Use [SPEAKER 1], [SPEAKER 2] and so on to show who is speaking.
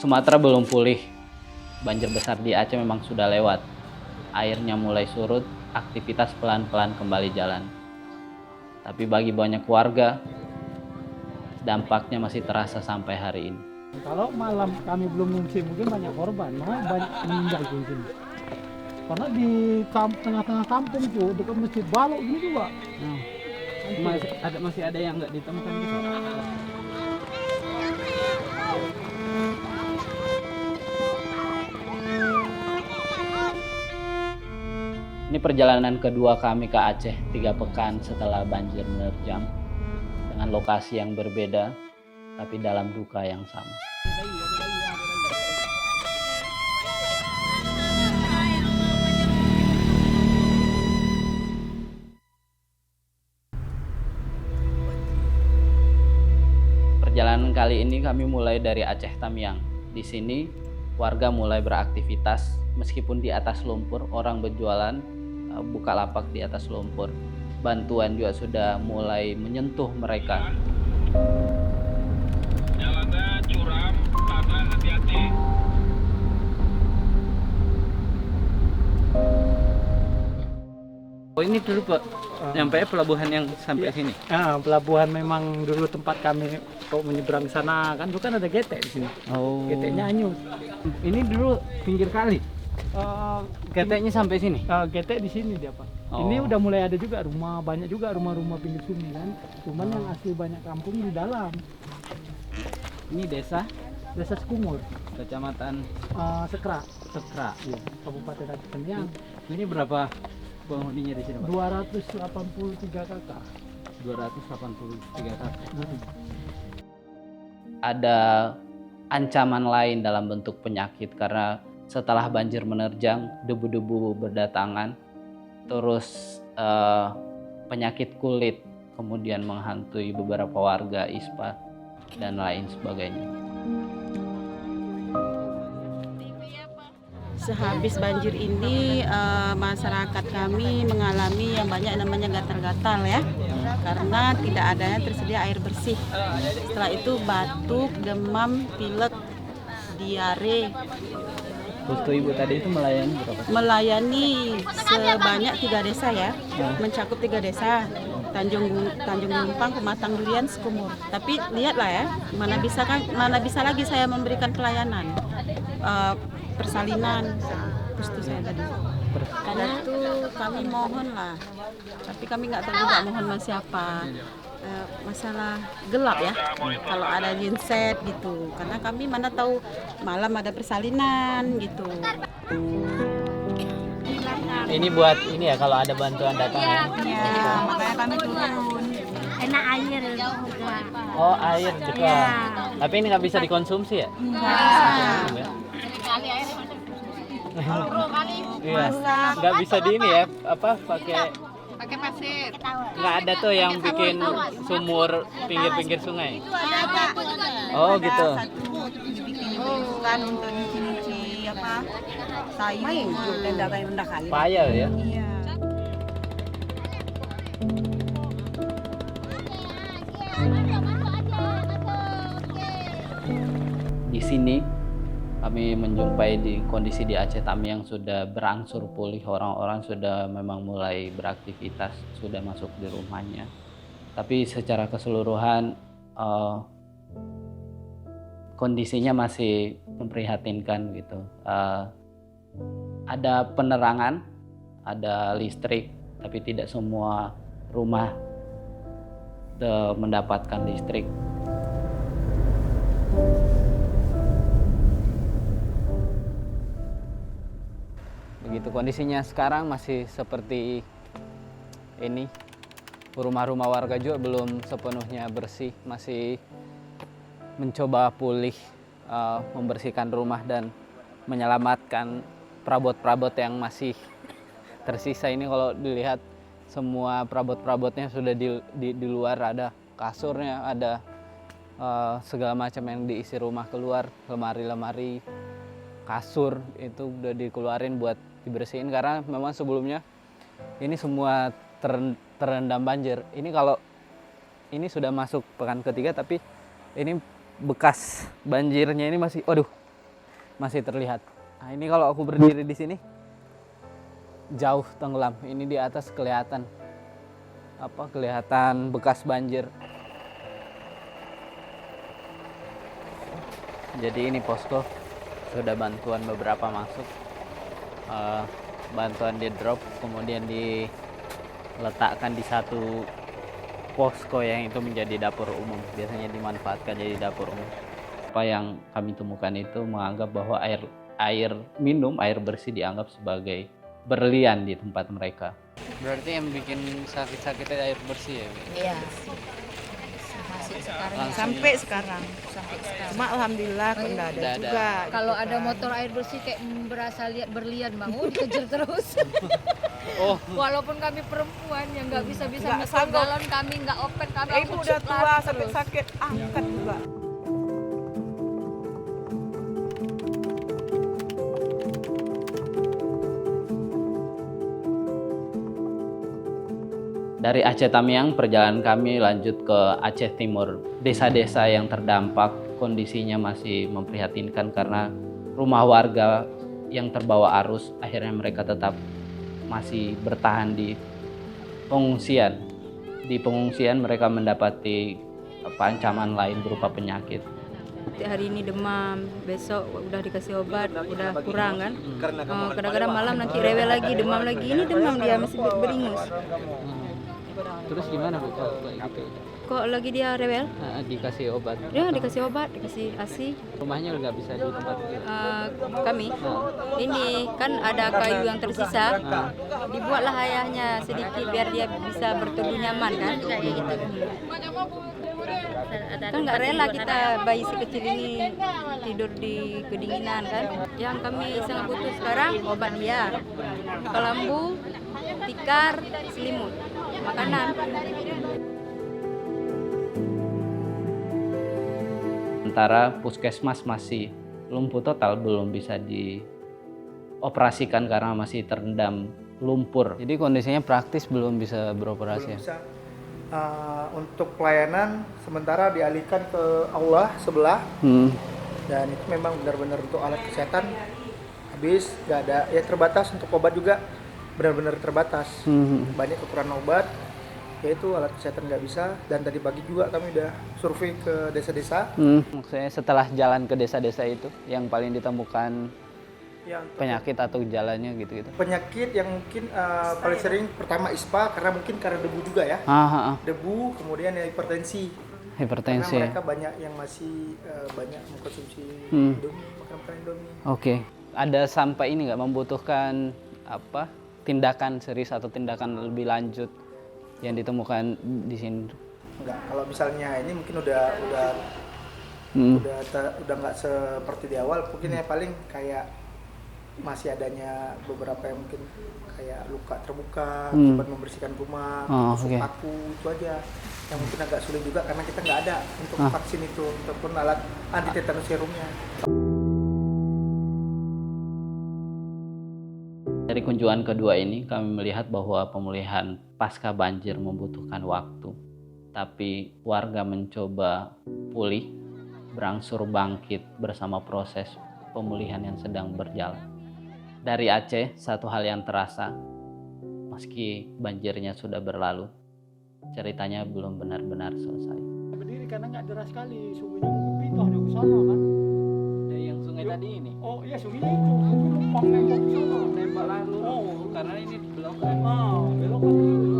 [SPEAKER 1] Sumatera belum pulih. Banjir besar di Aceh memang sudah lewat. Airnya mulai surut, aktivitas pelan-pelan kembali jalan. Tapi bagi banyak warga, dampaknya masih terasa sampai hari ini.
[SPEAKER 2] Kalau malam kami belum mengungsi mungkin banyak korban, malah banyak meninggal di sini. Karena di tengah-tengah kampung tuh dekat masjid Balok ini juga.
[SPEAKER 3] Masih ada yang nggak ditemukan gitu.
[SPEAKER 1] Ini perjalanan kedua kami ke Aceh 3 pekan setelah banjir menerjang. Dengan lokasi yang berbeda, tapi dalam duka yang sama. Perjalanan kali ini kami mulai dari Aceh Tamiang. Di sini warga mulai beraktivitas meskipun di atas lumpur, orang berjualan buka lapak di atas lumpur. Bantuan juga sudah mulai menyentuh mereka.
[SPEAKER 4] Jalannya curam, tanda hati-hati.
[SPEAKER 3] Oh ini dulu Pak, nyampe pelabuhan yang sampai sini.
[SPEAKER 2] Pelabuhan memang dulu tempat kami kalau menyeberang sana kan, bukan ada getek di sini.
[SPEAKER 3] Oh.
[SPEAKER 2] Geteknya hanyut.
[SPEAKER 3] Ini dulu pinggir kali. Keteknya sampai sini.
[SPEAKER 2] Getek di sini dia Pak.
[SPEAKER 3] Oh.
[SPEAKER 2] Ini udah mulai ada juga rumah, banyak juga rumah-rumah pinggir sungai kan. Cuman yang asli banyak kampung di dalam.
[SPEAKER 3] Ini desa
[SPEAKER 2] Sekumur,
[SPEAKER 3] Kecamatan
[SPEAKER 2] Sekra,
[SPEAKER 3] Sekra.
[SPEAKER 2] iya, Kabupaten Aceh Tamiang.
[SPEAKER 3] Ini berapa penghuninya di sini Pak?
[SPEAKER 2] 283 kakak.
[SPEAKER 3] 283 kakak.
[SPEAKER 1] Ada ancaman lain dalam bentuk penyakit karena setelah banjir menerjang, debu-debu berdatangan, terus penyakit kulit kemudian menghantui beberapa warga, ispa dan lain sebagainya.
[SPEAKER 5] Sehabis banjir ini masyarakat kami mengalami yang banyak namanya gatal-gatal ya, karena tidak adanya tersedia air bersih. Setelah itu batuk, demam, pilek, diare.
[SPEAKER 3] Posko Ibu tadi itu melayani berapa?
[SPEAKER 5] Melayani sebanyak 3 desa ya, mencakup 3 desa. Tanjung Lumpang, Pematang Durian, Sekumur. Tapi lihatlah ya, mana bisa lagi saya memberikan pelayanan. Persalinan, itu saya tadi. Karena itu kami mohon lah, tapi kami nggak tahu juga mohon sama siapa. Masalah gelap ya, kalau ada genset gitu, karena kami mana tahu malam ada persalinan gitu.
[SPEAKER 3] Ini buat ini ya kalau ada bantuan datang ya.
[SPEAKER 5] Ya, makanya kami turun.
[SPEAKER 6] Enak air juga.
[SPEAKER 3] Oh air juga.
[SPEAKER 6] Iya.
[SPEAKER 3] Tapi ini nggak bisa dikonsumsi ya?
[SPEAKER 5] Enggak.
[SPEAKER 3] Iya. Nggak bisa di ini ya? Apa pakai
[SPEAKER 5] pasir.
[SPEAKER 3] nggak ada tuh yang bikin sumur pinggir-pinggir sungai. Oh gitu.
[SPEAKER 5] Satu kan untuk nyuci apa sayur.
[SPEAKER 3] Payah ya.
[SPEAKER 5] Iya.
[SPEAKER 1] Di sini kami menjumpai di kondisi di Aceh Tamiang sudah berangsur pulih, orang-orang sudah memang mulai beraktivitas, sudah masuk di rumahnya. Tapi secara keseluruhan kondisinya masih memprihatinkan gitu. Ada penerangan, ada listrik, tapi tidak semua rumah mendapatkan listrik.
[SPEAKER 3] Begitu kondisinya sekarang masih seperti ini. Rumah-rumah warga juga belum sepenuhnya bersih, masih mencoba pulih, membersihkan rumah dan menyelamatkan perabot-perabot yang masih tersisa. Ini kalau dilihat semua perabot-perabotnya sudah di luar, ada kasurnya, ada segala macam yang diisi rumah keluar, lemari-lemari, kasur itu udah dikeluarin buat dibersihin karena memang sebelumnya ini semua terendam banjir. Ini kalau ini sudah masuk pekan ketiga tapi ini bekas banjirnya ini masih, waduh, masih terlihat. Nah, ini kalau aku berdiri di sini jauh tenggelam. Ini di atas kelihatan kelihatan bekas banjir. Jadi ini posko, sudah bantuan beberapa masuk. Bantuan di drop kemudian diletakkan di satu posko yang itu menjadi dapur umum, biasanya dimanfaatkan jadi dapur umum. Apa yang kami temukan itu menganggap bahwa air minum, air bersih dianggap sebagai berlian di tempat mereka. Berarti yang bikin sakit-sakitnya air bersih ya?
[SPEAKER 6] Iya. Masih sekarang.
[SPEAKER 7] Sampai sekarang. Cuma alhamdulillah enggak ada
[SPEAKER 3] Udah ada.
[SPEAKER 7] juga.
[SPEAKER 6] Kalau ada motor air bersih kayak berasa lihat berlian bang, dikejar terus.
[SPEAKER 3] Oh,
[SPEAKER 6] Walaupun kami perempuan yang nggak bisa
[SPEAKER 7] Nggak
[SPEAKER 6] ngecek
[SPEAKER 7] sanggup.
[SPEAKER 6] galon, kami nggak open, kami
[SPEAKER 7] Ibu
[SPEAKER 6] langsung
[SPEAKER 7] udah
[SPEAKER 6] cut
[SPEAKER 7] tua
[SPEAKER 6] lari
[SPEAKER 7] sampai
[SPEAKER 6] terus.
[SPEAKER 7] sakit angkat juga.
[SPEAKER 1] Dari Aceh Tamiang, perjalanan kami lanjut ke Aceh Timur. Desa-desa yang terdampak kondisinya masih memprihatinkan karena rumah warga yang terbawa arus, akhirnya mereka tetap masih bertahan di pengungsian. Di pengungsian mereka mendapati ancaman lain berupa penyakit.
[SPEAKER 5] Hari ini demam, besok udah dikasih obat, udah kurang kan. Kadang-kadang malam nanti rewel lagi, demam lagi. Ini demam dia masih beringus.
[SPEAKER 3] terus gimana Bu kalau kayak gitu?
[SPEAKER 5] Kok lagi dia rewel?
[SPEAKER 3] Dikasih obat.
[SPEAKER 5] Ya dikasih obat, dikasih ASI.
[SPEAKER 3] Rumahnya nggak bisa ditempati.
[SPEAKER 5] Kami ini kan ada kayu yang tersisa, dibuatlah ayahnya sedikit biar dia bisa berteduh nyaman kan. Kan nggak rela kita bayi sekecil ini tidur di kedinginan kan. Yang kami sangat butuh sekarang obat dia, kelambu, tikar, selimut, makanan.
[SPEAKER 1] Sementara puskesmas masih lumpuh total, belum bisa dioperasikan karena masih terendam lumpur.
[SPEAKER 3] Jadi kondisinya praktis belum bisa beroperasi.
[SPEAKER 8] Belum bisa. Untuk pelayanan sementara dialihkan ke aula sebelah, dan itu memang benar-benar untuk alat kesehatan habis, nggak ada, ya terbatas. Untuk obat juga benar-benar terbatas, banyak kekurangan obat, yaitu alat kesehatan nggak bisa. Dan tadi pagi juga kami udah survei ke desa-desa.
[SPEAKER 3] Maksudnya setelah jalan ke desa-desa itu yang paling ditemukan
[SPEAKER 8] Yang
[SPEAKER 3] penyakit atau gejalanya gitu-gitu.
[SPEAKER 8] penyakit yang mungkin paling sering pertama ISPA, karena mungkin karena debu juga ya, debu, kemudian ya hipertensi.
[SPEAKER 3] Hipertensi.
[SPEAKER 8] Karena mereka banyak yang masih banyak mengkonsumsi Indomie, makan Indomie.
[SPEAKER 3] Oke. Ada sampai ini nggak membutuhkan tindakan serius atau tindakan lebih lanjut yang ditemukan di sini?
[SPEAKER 8] Enggak, kalau misalnya ini mungkin udah nggak seperti di awal, mungkin ya paling kayak masih adanya beberapa yang mungkin kayak luka terbuka, cepat membersihkan rumah, tusuk paku, itu aja yang mungkin agak sulit juga karena kita nggak ada untuk vaksin itu ataupun alat anti tetanus serumnya.
[SPEAKER 1] Dari kunjungan kedua ini kami melihat bahwa pemulihan pasca banjir membutuhkan waktu, tapi warga mencoba pulih, berangsur bangkit bersama proses pemulihan yang sedang berjalan. Dari Aceh, satu hal yang terasa, meski banjirnya sudah berlalu, ceritanya belum benar-benar selesai.
[SPEAKER 2] Berdiri karena nggak deras sekali, sungainya pitoh di sana kan.
[SPEAKER 3] Yang sungai tadi ini?
[SPEAKER 2] Oh iya, sungainya itu, nembak ke sana.
[SPEAKER 3] Nembak lalu, karena ini belok kan?
[SPEAKER 2] Belok kan.